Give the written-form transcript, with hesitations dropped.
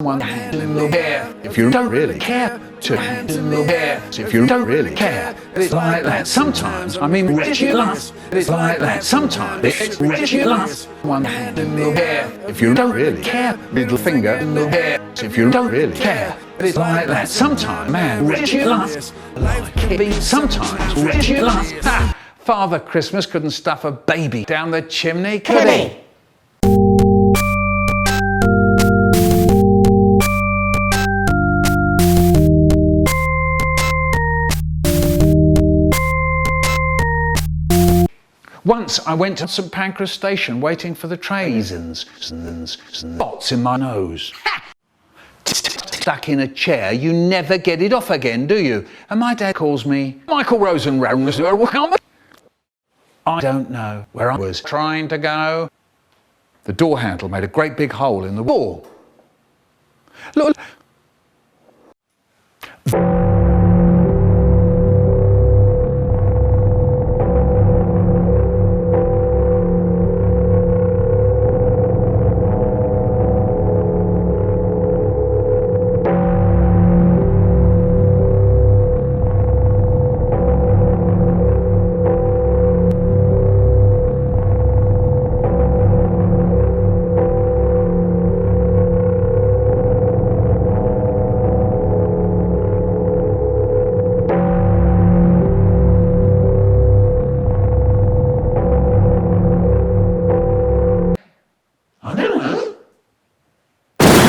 one hand in the air. If you don't really care, two hands in the air. If you don't really care, it's like that sometimes. I mean ridiculous. It's like that sometimes. It's ridiculous. One hand in the air. If you don't really care, middle finger in the air. If you don't really care, it's like that sometimes. Man, ridiculous. Like it sometimes ridiculous. Ha! Father Christmas couldn't stuff a baby down the chimney, could he? Once I went to St Pancras station waiting for the trains and spots in my nose. Stuck in a chair, you never get it off again, do you? And my dad calls me Michael Rosen. I don't know where I was trying to go. The door handle made a great big hole in the wall. Look.